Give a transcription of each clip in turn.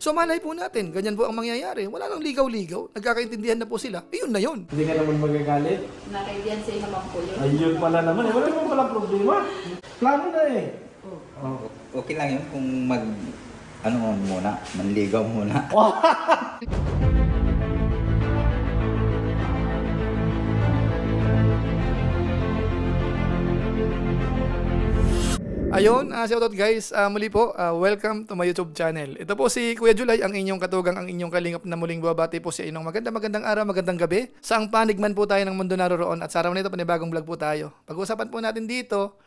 So malay po natin, ganyan po ang mangyayari. Wala nang ligaw-ligaw, nagkakaintindihan na po sila. Yun na yun. Hindi ka naman magagalit. Nakaibiyan sa naman po yun. Ayun pala naman. Wala naman palang problema. Plano na eh. Oh. Okay lang yun kung manligaw muna. Ayun, shoutout guys. Muli po, welcome to my YouTube channel. Ito po si Kuya Julay, ang inyong katugang, ang inyong kalingap na muling babati po sa inyong magandang araw, magandang gabi. Saang panigman po tayo ng mundo naroroon at sa araw na ito, panibagong vlog po tayo. Pag-uusapan po natin dito,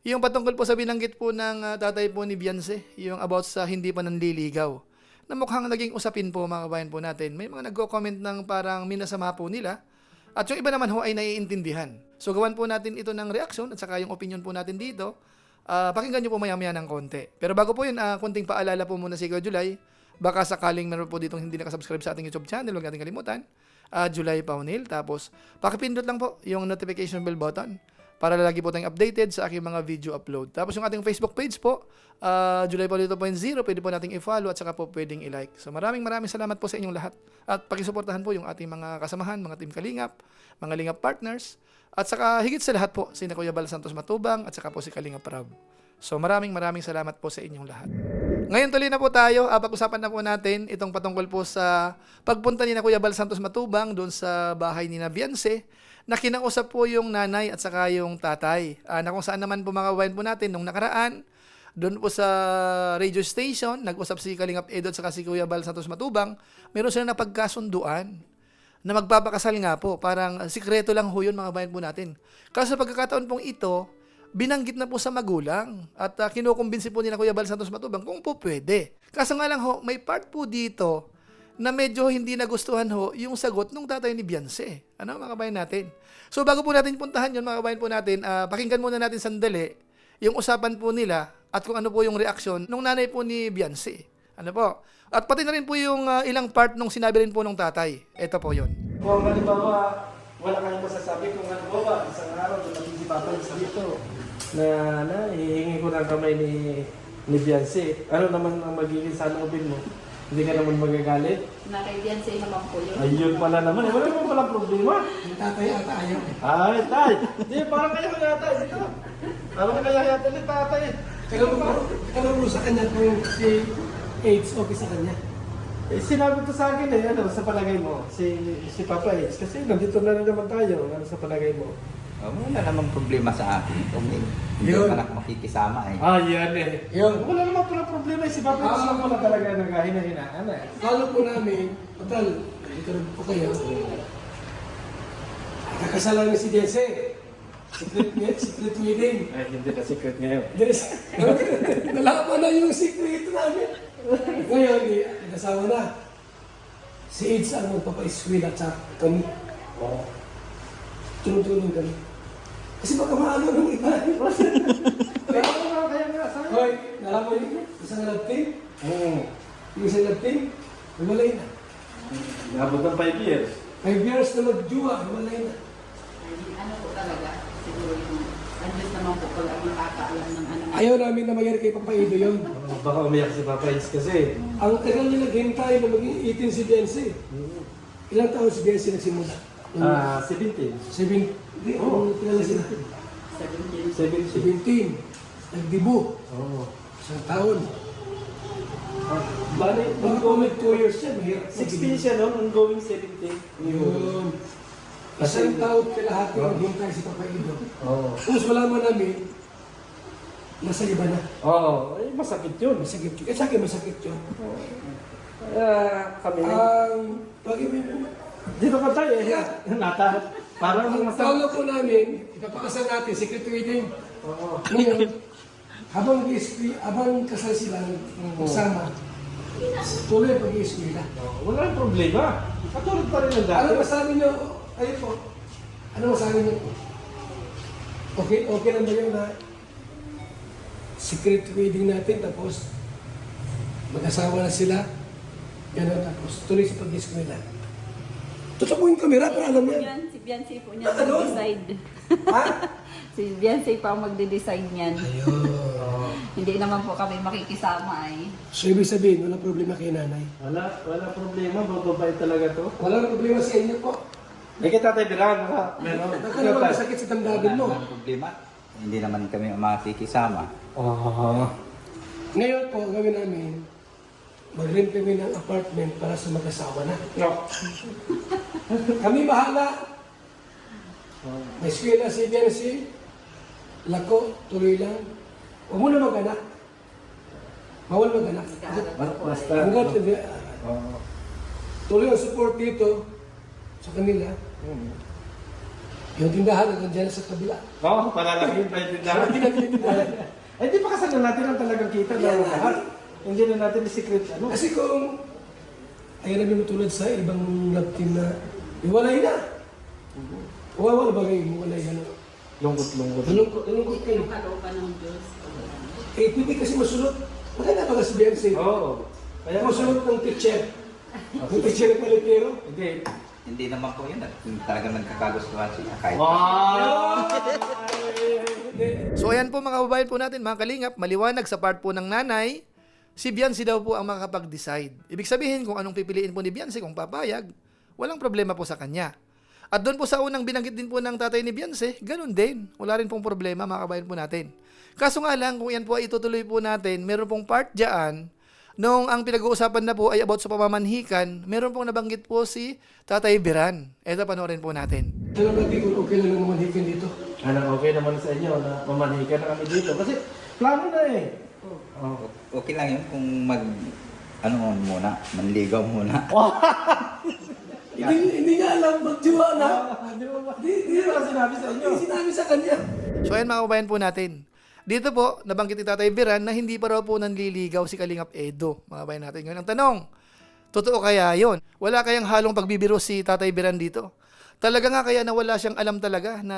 yung patungkol po sa binanggit po ng tatay po ni Beyonce, yung about sa hindi pa nanliligaw. Na mukhang naging usapin po mga kabayan po natin. May mga nagko-comment ng parang minasama po nila. At yung iba naman ho ay naiintindihan. So gawan po natin ito ng reaction at saka yung opinion po natin dito. Pakinggan nyo po maya-maya ng konti. Pero bago po yun, kunting paalala po muna si Kuya Julay. Baka sakaling meron po ditong hindi nakasubscribe sa ating YouTube channel, huwag natin kalimutan. Julay Paunil. Tapos, pakipindot lang po yung notification bell button para lagi po tayong updated sa aking mga video upload. Tapos yung ating Facebook page po, Julay Paunil 2.0, pwede po nating i-follow at saka po pwedeng i-like. So maraming salamat po sa inyong lahat. At pakisuportahan po yung ating mga kasamahan, mga team Kalingap, mga Lingap partners, at saka higit sa lahat po, si Kuya Bal Santos Matubang at saka po si Kalingap Rab. So maraming salamat po sa inyong lahat. Ngayon tuloy na po tayo, pag-usapan na po natin itong patungkol po sa pagpunta ni Kuya Bal Santos Matubang doon sa bahay ni Beyonce, na kinausap po yung nanay at saka yung tatay. Na kung saan naman po mga kabayan po natin nung nakaraan, doon po sa radio station, nag-usap si Kalingap Edo at saka si Kuya Bal Santos Matubang, meron silang napagkasunduan na magpapakasal nga po. Parang sikreto lang ho yun mga bayan po natin. Kaso sa pagkakataon pong ito, binanggit na po sa magulang at kinukumbinsi po ni Kuya Bal Santos Matubang kung po pwede. Kaso nga lang ho, may part po dito na medyo hindi nagustuhan ho yung sagot nung tatay ni Beyonce. Ano mga kabayan natin? So bago po natin puntahan yun mga kabayan po natin, pakinggan muna natin sandali yung usapan po nila at kung ano po yung reaksyon nung nanay po ni Beyonce. Ano po? At pati na rin po yung ilang part nung sinabi rin po nung tatay. Ito po yun. Kung halimbawa, wala kayong masasabi kung halimbawa, isang araw, dumating si Papa dito na hihingi ko ng kamay ni Beyonce. Ano naman ang magiging saloobin mo? Hindi ka naman magagalit? Nakaibiyan sa naman po yun. Ayun pala naman. Wala naman palang problema. Yung tatay ata ayaw eh. Ay, tay! Hindi, parang kaya yata dito. Parang kaya yata ni tatay. Tanong mo sa kanya kung si AIDS okay sa kanya. Eh, sinabi to sa akin ano, sa palagay mo, si Papa AIDS. Kasi nandito na rin naman tayo, ano sa palagay mo. Wala namang problema sa akin. Okay. Hindi Yun. ka makikisama eh. Yan eh. Yun. Wala naman pala problema si Papa AIDS lang pala talaga naghahinaan eh. Lalo po namin, total, dito rin po kayo. Kakasalan ni si Jesse. Secret wedding. Ay, hindi na secret ngayon. Nalaman na yung secret namin. Ngayon, nasawa na. Si AIDS ang magpapa-squid at sa kami. Oo. Tulong-tulong kami. Kasi baka maano ng iba. Kaya nga, sa'yo. Hoy, nalaman niyo, isang love team. Yung isang love team, hiwalay na. Nabot ng 5 years. 5 years na magjuwa, hiwalay na. Ano po talaga, siguro yung, andun naman po pag ang nakakaalam ng ano. Ayaw namin na mangyari kay Papa Ido yun. Baka umiyak si Papa AIDS kasi. Ang tagal niya naghintay na maging 18 si Beyonce. Ilang taon si Beyonce nagsimula? 17. 7. Hindi, kilala sila. 17. 17. Nagdibu. Oo. Isang taon. Bali, Mag-comment 2 years siya. Mahirap. 16 siya noon, ongoing 17. Yun. Isang taon kalahati naghintay si Papa Ido. Oo. Tapos malaman namin, nasa iba na. Oo. Ay, masakit yun. Masakit yun. Eh, sa akin masakit yun. Kami Bakit may dito ka tayo eh. Nata. Parang ang tawag po namin, ipapakasal natin, secret wedding. Oo. Ngayon, habang kasal sila kasama, tuloy ang pag-i-eskwela. Walang problema. Katulad pa rin ng dati. Ano masabi niyo? Ayun po. Ano masabi niyo? Okay lang ba yun na secret wedding natin, tapos mag-asawa na sila, gano'n, tapos tuloy sa pag-eskwela. Tutok mo yung camera para alam niya. Yan, si Beyonce po niya Ano? mag-decide. Ha? Si Beyonce pa ang magde-decide niyan. Ayun. Hindi naman po kami makikisama ay. So, ibig sabihin, walang problema kay nanay. Wala problema, bababait talaga to. Walang problema sa inyo po. Eh, kita tayo bilang, meron. Nakalamang masakit sa damdamin mo. Walang problema. Hindi naman kami makikisama. Ngayon po, ang gawin namin, mag-rent kami ng apartment para sa mag-asawa na. No. Kami bahala. May eskwela si Biancy, lako, tuloy lang. Huwag mo na mag-anak. Bawal mag-anak. Basta. Hanggat tuloy ang support dito sa kanila. Yung tindahan na nandiyan sa kabila. Oo, palalaking pa yung tindahan. Eh, di pa kasama natin ang talagang kita na lahat. Hindi na natin i-secret ano. Kasi kung ayaw namin tulad sa ibang love team na iwalay na. Wala ba kayo iwalay na? Lungkot-lungkot. Nalungkot kayo. Yung kalooban ng Diyos. Eh, pwede kasi masunod. Maganda pa kasi Biancy. Oo. Kaya Masunod ng teacher. Yung teacher ng palitero. Hindi. Hindi naman po yun. Talagang nagkakagustuhan sila. Kahit Wow! So ayan po mga kababayan po natin, mga kalingap, maliwanag sa part po ng nanay, si Biancy daw po ang makakapag-decide. Ibig sabihin kung anong pipiliin po ni Biancy, kung papayag, walang problema po sa kanya. At doon po sa unang binanggit din po ng tatay ni Biancy, ganun din. Wala rin pong problema mga kababayan po natin. Kaso nga lang, kung yan po ay itutuloy po natin, meron pong part dyan, nung ang pinag-uusapan na po ay about sa pamamanhikan, meron pong nabanggit po si Tatay Biran. Ito panoorin po natin. Tanong natin kung okay lang naman hikin dito. Ano, okay naman sa inyo na pamanikan na kami dito. Kasi plano na eh. Oh. okay lang yun kung manligaw muna. Hindi niya alam magjiwa na. Hindi mo ba sinabi sa inyo? Hindi sinabi sa kanya. So ayan mga kababayan po natin. Dito po, nabanggit ni Tatay Biran na hindi pa raw po nanliligaw si Kalingap Edo. Mga kababayan natin. Ngayon ang tanong, totoo kaya yon? Wala kayang halong pagbibiro si Tatay Biran dito? Talaga nga kaya na wala siyang alam talaga na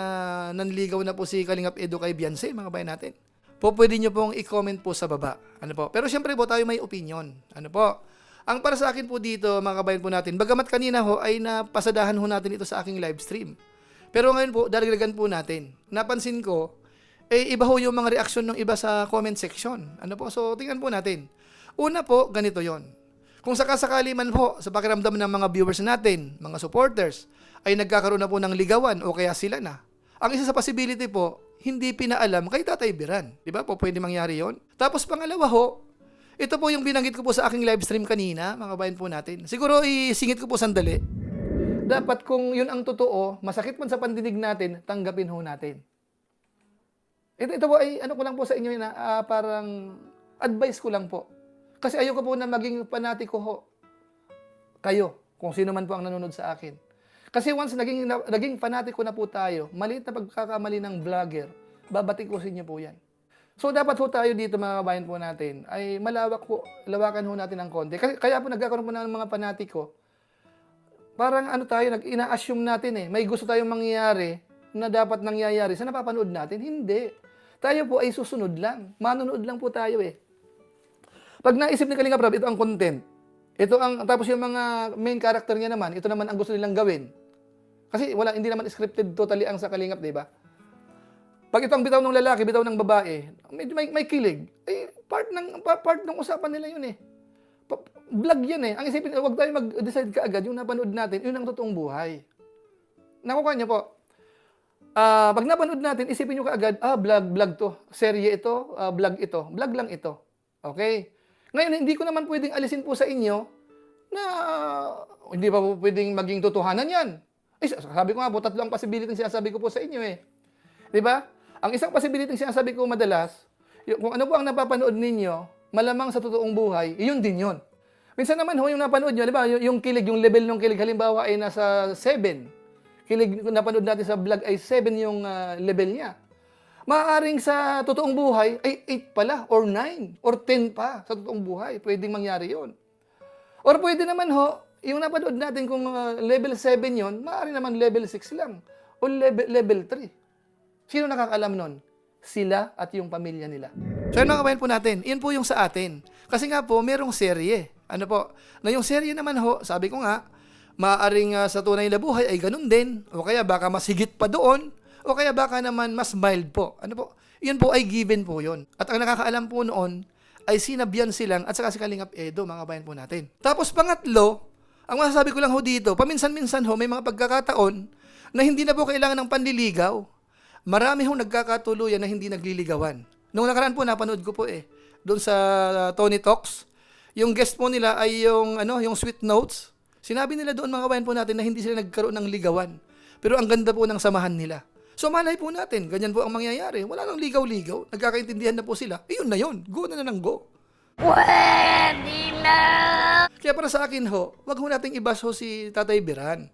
nanligaw na po si Kalingap Edo kay Biancy, mga kababayan natin? Po, pwede nyo pong i-comment po sa baba. Ano po? Pero syempre po, tayo may opinion. Ano po? Ang para sa akin po dito, mga kabayan po natin, bagamat kanina ho ay napasadahan ho natin ito sa aking live stream. Pero ngayon po, daragdagan po natin. Napansin ko, iba ho yung mga reaksyon ng iba sa comment section. Ano po? So, tingnan po natin. Una po, ganito yon. Kung sakasakali man po sa pakiramdam ng mga viewers natin, mga supporters, ay nagkakaroon na po ng ligawan o kaya sila na. Ang isa sa possibility po, hindi pinaalam kay Tatay Biran. Di ba po, pwede mangyari yon. Tapos pangalawa ho, ito po yung binanggit ko po sa aking live stream kanina, mga kabayan po natin. Siguro isingit ko po sandali. Dapat kung yun ang totoo, masakit man sa pandinig natin, tanggapin ho natin. Ito po ay ano ko lang po sa inyo na parang advice ko lang po. Kasi ayoko po na maging panatiko ho. Kayo, kung sino man po ang nanonood sa akin. Kasi once naging fanatiko na po tayo, maliit na pagkakamali ng vlogger, babatikusin niyo po yan. So dapat ho tayo dito mga kabayan po natin, ay lawakan ho natin ng konti. Kaya po nagkakaroon po ng mga fanatiko, parang ano tayo, ina-assume natin may gusto tayong mangyayari na dapat nangyayari sa napapanood natin. Hindi. Tayo po ay susunod lang. Manonood lang po tayo Pag naisip ni Kalingap Rab, ito ang content. Tapos yung mga main character niya naman, ito naman ang gusto nilang gawin. Kasi hindi naman scripted totally ang sa Kalingap, di ba? Pag ito ang bitaw ng lalaki, bitaw ng babae, medyo may kilig. Part ng usapan nila yun Vlog yan Ang isipin, huwag tayo mag-decide kaagad yung napanood natin, yun ang totoong buhay. Nakukuha niyo po. Pag napanood natin, isipin nyo kaagad, vlog to. Serye ito, vlog ito. Vlog lang ito. Okay? Ngayon, hindi ko naman pwedeng alisin po sa inyo na hindi pa po pwedeng maging totohanan yan. Sabi ko nga po, 3 ang possibility sinasabi ko po sa inyo Di ba? Ang isang possibility sinasabi ko madalas, kung ano po ang napapanood ninyo, malamang sa totoong buhay, yun din yun. Minsan naman yung napanood nyo, di ba? Yung kilig, yung level ng kilig, halimbawa ay nasa 7. Kilig napanood natin sa vlog ay 7 yung level niya. Maaaring sa totoong buhay ay 8 pala, or 9, or 10 pa sa totoong buhay. Pwedeng mangyari yon. Or pwede naman yung napanood natin kung level 7 yon, maaari naman level 6 lang, o level 3. Sino nakakaalam nun? Sila at yung pamilya nila. So yun mga kabayan po natin, yun po yung sa atin. Kasi nga po, merong serye. Ano po? Na yung serye naman sabi ko nga, maaaring sa tunay na buhay ay ganun din. O kaya baka mas higit pa doon. O kaya baka naman mas mild po. Ano po? Yun po ay given po yun. At ang nakakaalam po noon ay sina Beyonce lang at saka si Kalingap Edo, mga bayan po natin. Tapos pangatlo, ang masasabi ko lang ho dito, paminsan-minsan ho, may mga pagkakataon na hindi na po kailangan ng panliligaw. Marami hong nagkakatuluyan na hindi nagliligawan. Nung nakaraan po, napanood ko po doon sa Tony Talks, yung guest po nila ay yung Sweet Notes. Sinabi nila doon, mga kabayan po natin, na hindi sila nagkaroon ng ligawan. Pero ang ganda po ng samahan nila. So malay po natin, ganyan po ang mangyayari. Wala nang ligaw-ligaw, nagkakaintindihan na po sila. Yun na yun, go na ng go. Kaya para sa akin ho, wag ho nating ibas ho si Tatay Biran.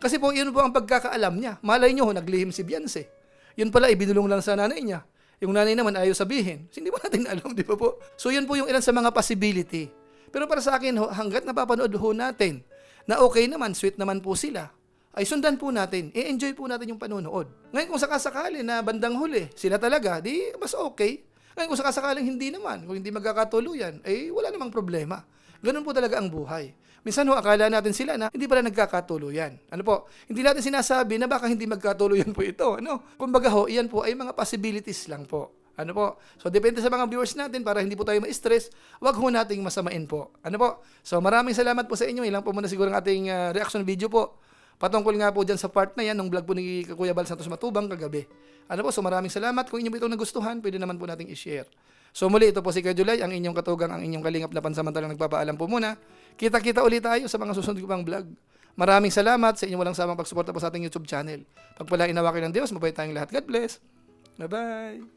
Kasi po, yun po ang pagkakaalam niya. Malay nyo ho, naglihim si Beyonce. Yun pala, ibinulong lang sa nanay niya. Yung nanay naman ayaw sabihin. Hindi po natin alam, di ba po? So yun po yung ilan sa mga possibility. Pero para sa akin ho, hanggat napapanood ho natin na okay naman, sweet naman po sila, ay sundan po natin. I-enjoy po natin yung panonood. Ngayon kung sakasakali na bandang huli, sila talaga, di mas okay. Ngayon kung sakasakaling hindi naman, kung hindi magkakatuluyan, ay wala namang problema. Ganun po talaga ang buhay. Minsan ho, akala natin sila na hindi pala nagkakatuluyan. Ano po? Hindi natin sinasabi na baka hindi magkatuluyan po ito. Ano? Kumbaga ho, iyan po ay mga possibilities lang po. Ano po? So, depende sa mga viewers natin para hindi po tayo ma-stress, wag ho nating masamain po. Ano po? So, maraming salamat po sa inyo. Ilang po muna siguro ang ating reaction video po. Patungkol nga po dyan sa part na yan ng vlog po ni Kuya Bal Santos Matubang kagabi. Ano po? So, maraming salamat. Kung inyo po itong nagustuhan, pwede naman po nating i-share. So, muli, ito po si Kuya Julay, ang inyong katugang, ang inyong kalingap na pansamantalang nagpapaalam po muna. Kita-kita ulit tayo sa mga susunod ko pang vlog. Maraming salamat sa inyong walang samang pagsuporta po sa ating YouTube channel. Pagpalain nawa kayo ng Diyos, mabait tayong lahat. God bless. Bye-bye.